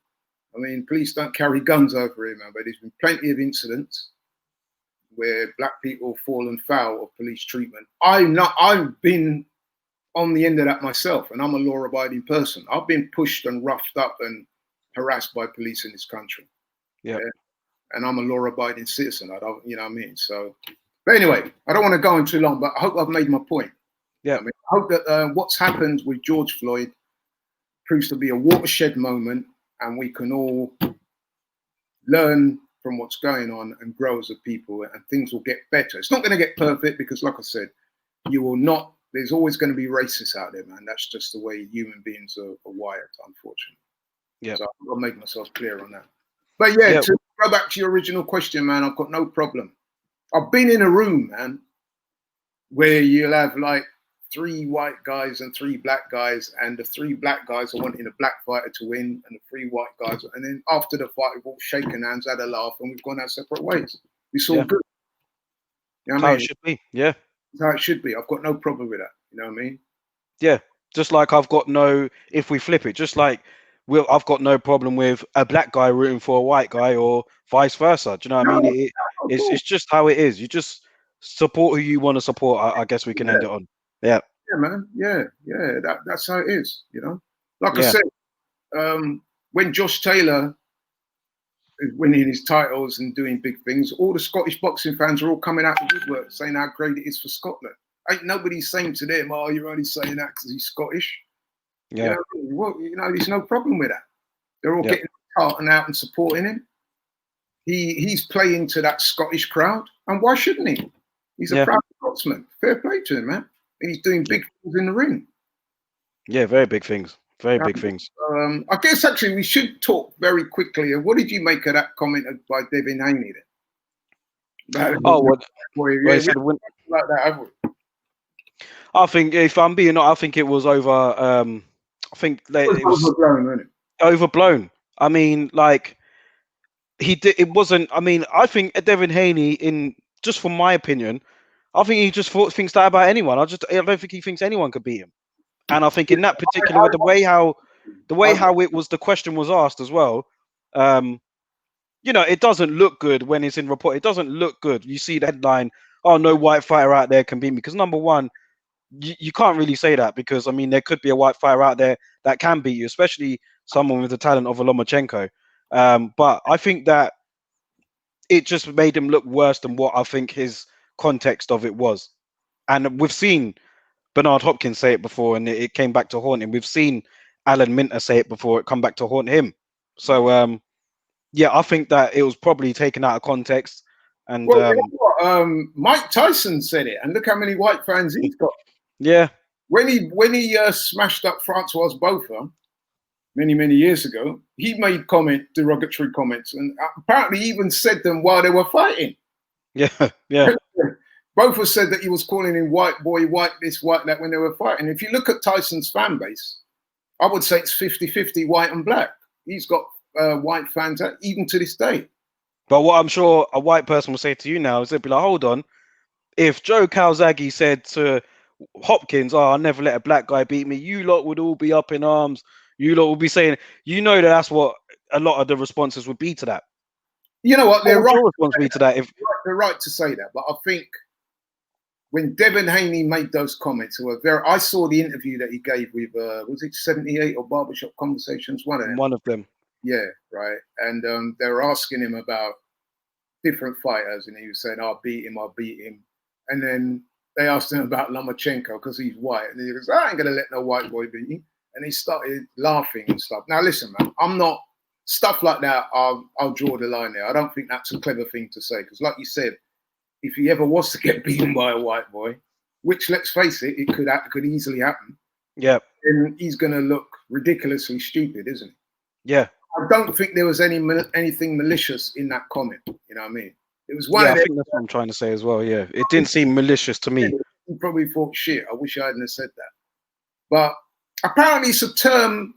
I mean, please don't carry guns over here, man. But there's been plenty of incidents where black people have fallen foul of police treatment. I've been on the end of that myself, and I'm a law-abiding person. I've been pushed and roughed up and harassed by police in this country. yeah, Yeah? And I'm a law-abiding citizen. I don't, you know what I mean? So, but anyway, I don't want to go on too long, but I hope I've made my point. yeah, I mean, I hope that what's happened with George Floyd proves to be a watershed moment, and we can all learn from what's going on and grow as a people, and things will get better. It's not going to get perfect because, like I said, you will not. There's always going to be racists out there, man. That's just the way human beings are wired, unfortunately. yeah, So I'll make myself clear on that. But yeah, yeah, to go back to your original question, man, I've got no problem. I've been in a room, man, where you'll have like 3 white guys and 3 black guys, and the 3 black guys are wanting a black fighter to win, and the 3 white guys, and then after the fight, we've all shaken hands, had a laugh, and we've gone our separate ways. It's all yeah. good. You know what How I it mean? should be. Yeah, It's how it should be. I've got no problem with that. You know what I mean? yeah. Just like I've got no, if we flip it, just like I've got no problem with a black guy rooting for a white guy or vice versa. Do you know what I mean? No, of course. It's just how it is. You just support who you want to support. I guess we can end it on. Yeah. Yeah, man. Yeah, yeah. That's how it is. You know, like I Yeah. said, when Josh Taylor is winning his titles and doing big things, all the Scottish boxing fans are all coming out the woodwork saying how great it is for Scotland. Ain't nobody saying to them, "Oh, you're only saying that because he's Scottish." Yeah. You know, there's no problem with that. They're all getting tartan out and supporting him. He's playing to that Scottish crowd, and why shouldn't he? He's a proud Scotsman. Fair play to him, man. And he's doing big things in the ring. Yeah, very big things. Very big things. I guess actually we should talk very quickly. What did you make of that comment by Devin Haney then? What yeah, he said, like that, have we? I think if I'm being honest, I think it was over. I think it was overblown, wasn't it? Overblown. I mean, like he did. It wasn't. I mean, I think Devin Haney, just from my opinion, I think he just thinks that about anyone. I don't think he thinks anyone could beat him. And I think in that particular, the way how the question was asked as well, you know, it doesn't look good when it's in report. It doesn't look good. You see the headline, "Oh, no white fighter out there can beat me." Because number one, you can't really say that because I mean there could be a white fighter out there that can beat you, especially someone with the talent of a Lomachenko. But I think that it just made him look worse than what I think his context of it was. And we've seen Bernard Hopkins say it before, and it came back to haunt him. We've seen Alan Minter say it before; it come back to haunt him. So yeah, I think that it was probably taken out of context. And well, you know what? Mike Tyson said it, and look how many white fans he's got. Yeah. When he smashed up Francois Botha many years ago, he made derogatory comments, and apparently even said them while they were fighting. Yeah, yeah. Botha said that he was calling him white boy, white this, white that when they were fighting. If you look at Tyson's fan base, I would say it's 50-50 white and black. He's got white fans even to this day. But what I'm sure a white person will say to you now is they'll be like, hold on, if Joe Calzaghe said to Hopkins, "Oh, I'll never let a black guy beat me," you lot would all be up in arms. You lot will be saying, you know, that's what a lot of the responses would be to that. You know what? They're right. Your response be to that. They're right to say that, but I think when Devin Haney made those comments, I saw the interview that he gave with was it 78 or Barbershop Conversations? One of them. One of them. Yeah, right. And they were asking him about different fighters, and he was saying, "I'll beat him, I'll beat him." And then they asked him about Lomachenko because he's white, and he goes, "I ain't gonna let no white boy beat me." And he started laughing and stuff. Now listen, man, I'm not stuff like that. I'll draw the line there. I don't think that's a clever thing to say because, like you said, if he ever was to get beaten by a white boy, which let's face it, it could easily happen. Yeah. Then he's gonna look ridiculously stupid, isn't he? Yeah. I don't think there was anything malicious in that comment. You know what I mean? It was one. Yeah, I think that's what I'm trying to say as well. Yeah, it didn't seem malicious to me. He probably thought, "Shit, I wish I hadn't have said that." But apparently, it's a term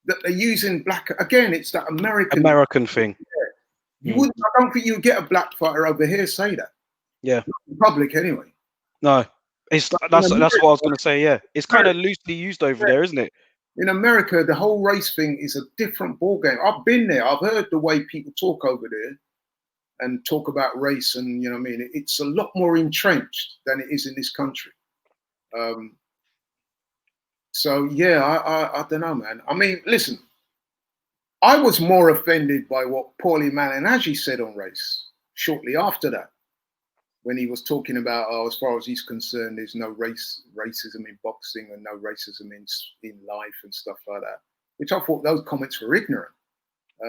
that they're using. Black again. It's that American thing. Yeah. You wouldn't. I don't think you'd get a black fighter over here say that. Yeah. In public, anyway. No, that's what I was going to say. Yeah, it's kind of loosely used over there, isn't it? In America, the whole race thing is a different ballgame. I've been there. I've heard the way people talk over there and talk about race, and you know what I mean. It's a lot more entrenched than it is in this country. So yeah, I don't know, man. I mean, listen, I was more offended by what Paulie Malignaggi said on race shortly after that, when he was talking about, as far as he's concerned, there's no racism in boxing and no racism in life and stuff like that, which I thought those comments were ignorant.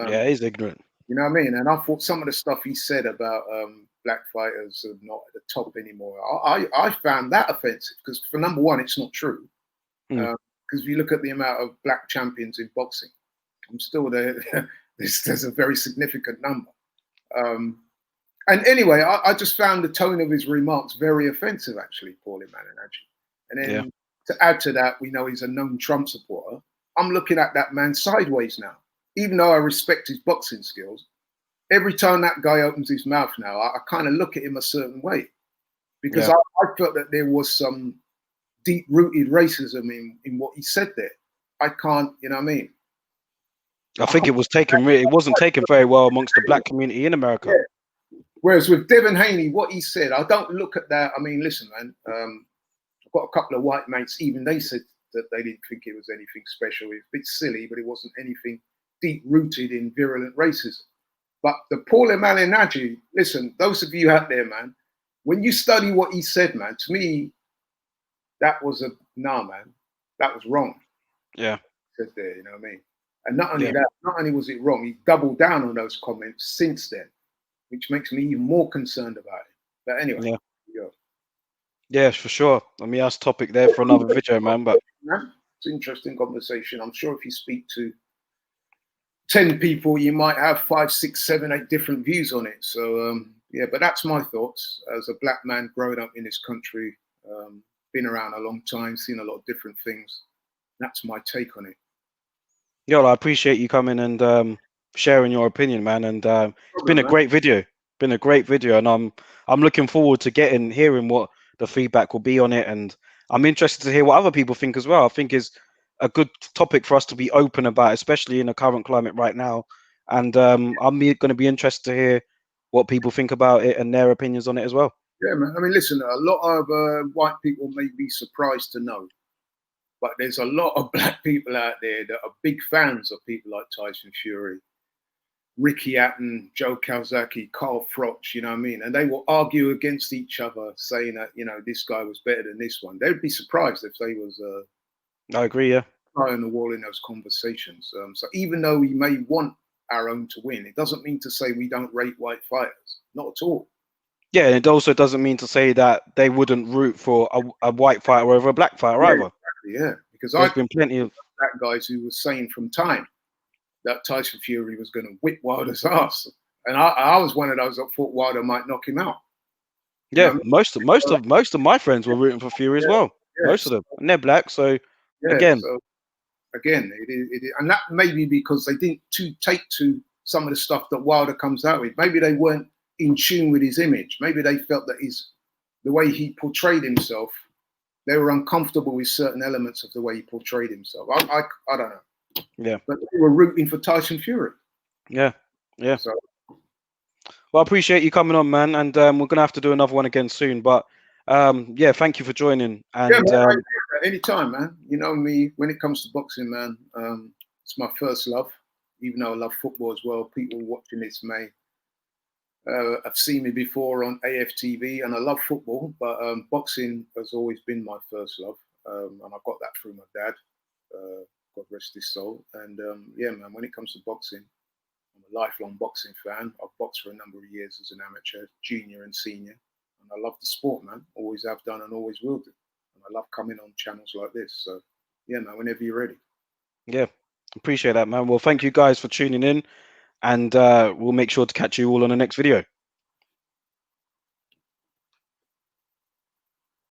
Yeah, he's ignorant. You know what I mean? And I thought some of the stuff he said about black fighters are not at the top anymore. I found that offensive because, for number one, it's not true. Because if you look at the amount of black champions in boxing, I'm still there. There's a very significant number. And anyway, I just found the tone of his remarks very offensive, actually, Paulie Malignaggi. And then to add to that, we know he's a known Trump supporter. I'm looking at that man sideways now. Even though I respect his boxing skills, every time that guy opens his mouth now, I kind of look at him a certain way. Because I felt that there was some deep-rooted racism in what he said there. I can't, you know what I mean? I think it was taken. It wasn't taken very well amongst the black community in America. Yeah. Whereas with Devin Haney, what he said, I don't look at that. I mean, listen, man. I've got a couple of white mates. Even they said that they didn't think it was anything special. It's a bit silly, but it wasn't anything deep-rooted in virulent racism. But the Paul Emalinaji, listen, those of you out there, man, when you study what he said, man, to me, that was man, that was wrong. Yeah. Said there, you know what I mean? And not only that, not only was it wrong, he doubled down on those comments since then, which makes me even more concerned about it. But anyway, yeah, for sure. I mean, that's topic there for another video, man. But it's an interesting conversation. I'm sure if you speak to 10 people, you might have 5, 6, 7, 8 different views on it. So yeah, but that's my thoughts as a black man growing up in this country, been around a long time, seen a lot of different things. That's my take on it. Yo, I appreciate you coming and sharing your opinion, man. And it's been a great video. Been a great video, and I'm looking forward to hearing what the feedback will be on it, and I'm interested to hear what other people think as well. I think is a good topic for us to be open about, especially in the current climate right now. And I'm going to be interested to hear what people think about it and their opinions on it as well. Yeah, man. I mean, listen, a lot of white people may be surprised to know, but there's a lot of black people out there that are big fans of people like Tyson Fury, Ricky Hatton, Joe Calzaghe, Carl Froch, you know what I mean? And they will argue against each other, saying that, you know, this guy was better than this one. They'd be surprised if they was I agree, yeah. fly on the wall in those conversations. So even though we may want our own to win, it doesn't mean to say we don't rate white fighters. Not at all. Yeah, and it also doesn't mean to say that they wouldn't root for a white fighter over a black fighter either. Exactly, yeah, because there's been plenty of black guys who were saying from time that Tyson Fury was going to whip Wilder's ass, and I was one of those that thought Wilder might knock him out. Yeah, most of my friends were rooting for Fury as well. Most of them, and they're black. So again, it is, and that may be because they didn't take to some of the stuff that Wilder comes out with. Maybe they weren't in tune with his image. Maybe they felt that the way he portrayed himself, they were uncomfortable with certain elements of the way he portrayed himself. I don't know. Yeah. But they were rooting for Tyson Fury. Yeah. Yeah. So, well, I appreciate you coming on, man. And we're going to have to do another one again soon. But yeah, thank you for joining. And yeah, man, anytime, man. You know me, when it comes to boxing, man, it's my first love, even though I love football as well. People watching this may have seen me before on Aftv, and I love football, but boxing has always been my first love. And I got that through my dad. God rest his soul. And yeah, man, when it comes to boxing, I'm a lifelong boxing fan. I've boxed for a number of years as an amateur, junior and senior. And I love the sport, man. Always have done and always will do. And I love coming on channels like this. So yeah, man, whenever you're ready. Yeah, appreciate that, man. Well, thank you guys for tuning in. And we'll make sure to catch you all on the next video.